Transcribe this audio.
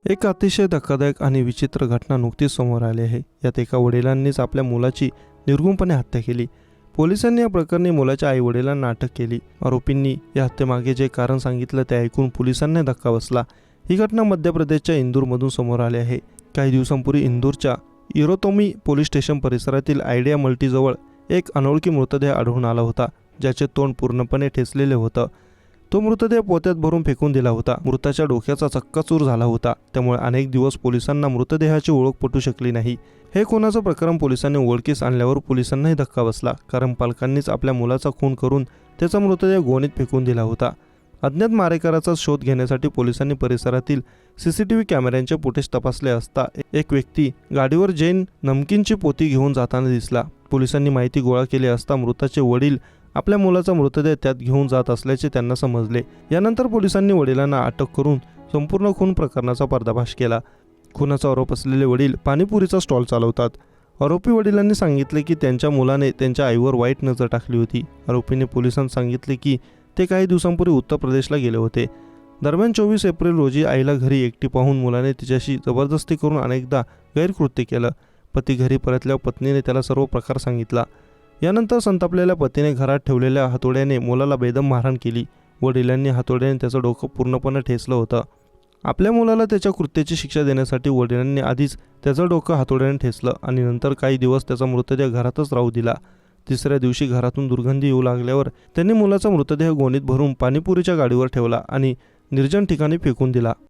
एक अतिशय धक्कादायक आणि विचित्र घटना नुकतीच समोर आली आहे। यात एका वडिलांनीच आपल्या मुलाची निर्गुणपणे हत्या केली। पोलिसांनी या प्रकरणी मुलाच्या आई वडिलांना अटक केली। आरोपींनी या हत्येमागे जे कारण सांगितलं ते ऐकून पोलिसांना धक्का बसला। ही घटना मध्य प्रदेशच्या इंदूरमधून समोर आली आहे। काही दिवसांपूर्वी इंदूरच्या इरोतोमी पोलीस स्टेशन परिसरातील आयडिया मल्टीजवळ एक अनोळखी मृतदेह आढळून आला होता, ज्याचे तोंड पूर्णपणे ठेचलेले होतं। तो मृतदेह पोत्यात भरून फेकून दिला होता। मृताच्या डोक्याचा चक्काचूर झाला होता, त्यामुळे अनेक दिवस पोलिसांना मृतदेहाची ओळख पटू शकली नाही। हे कोणाचं प्रकरण पोलिसांनी उघडकीस आणल्यावर पोलिसांनाही धक्का बसला, कारण पालकांनीच आपल्या मुलाचा खून करून त्याचा मृतदेह गोणीत फेकून दिला होता। अज्ञात मारेकराचा शोध घेण्यासाठी पोलिसांनी परिसरातील सीसीटीव्ही कॅमेऱ्यांचे फुटेज तपासले असता एक व्यक्ती गाडीवर जैन नमकीनची पोती घेऊन जाताना दिसला। पोलिसांनी माहिती गोळा केली असता मृताचे वडील आपल्या मुलाचा मृतदेह त्यात घेऊन जात असल्याचे त्यांना समजले। यानंतर पोलिसांनी वडिलांना अटक करून संपूर्ण खून प्रकरणाचा पर्दाफाश केला। खुनाचा आरोप असलेले वडील पाणीपुरीचा स्टॉल चालवतात। आरोपी वडिलांनी सांगितले की त्यांच्या मुलाने त्यांच्या आईवर वाईट नजर टाकली होती। आरोपीने पोलिसांना सांगितले की ते काही दिवसांपूर्वी उत्तर प्रदेशला गेले होते। दरम्यान 24 एप्रिल रोजी आईला घरी एकटी पाहून मुलाने तिच्याशी जबरदस्ती करून अनेकदा गैरकृत्य केलं। पती घरी परतल्यावर पत्नीने त्याला सर्व प्रकार सांगितला। यानंतर संतापलेल्या पतीने घरात ठेवलेल्या हातोड्याने मुलाला बेदम मारहाण केली। वडिलांनी हातोड्याने त्याचं डोकं पूर्णपणे ठेचलं होतं। आपल्या मुलाला त्याच्या कृत्याची शिक्षा देण्यासाठी वडिलांनी आधीच त्याचं डोकं हातोड्याने ठेचलं आणि नंतर काही दिवस त्याचा मृतदेह घरातच राहू दिला। तिसऱ्या दिवशी घरातून दुर्गंधी येऊ लागल्यावर त्यांनी मुलाचा मृतदेह गोणीत भरून पाणीपुरीच्या गाडीवर ठेवला आणि निर्जन ठिकाणी फेकून दिला।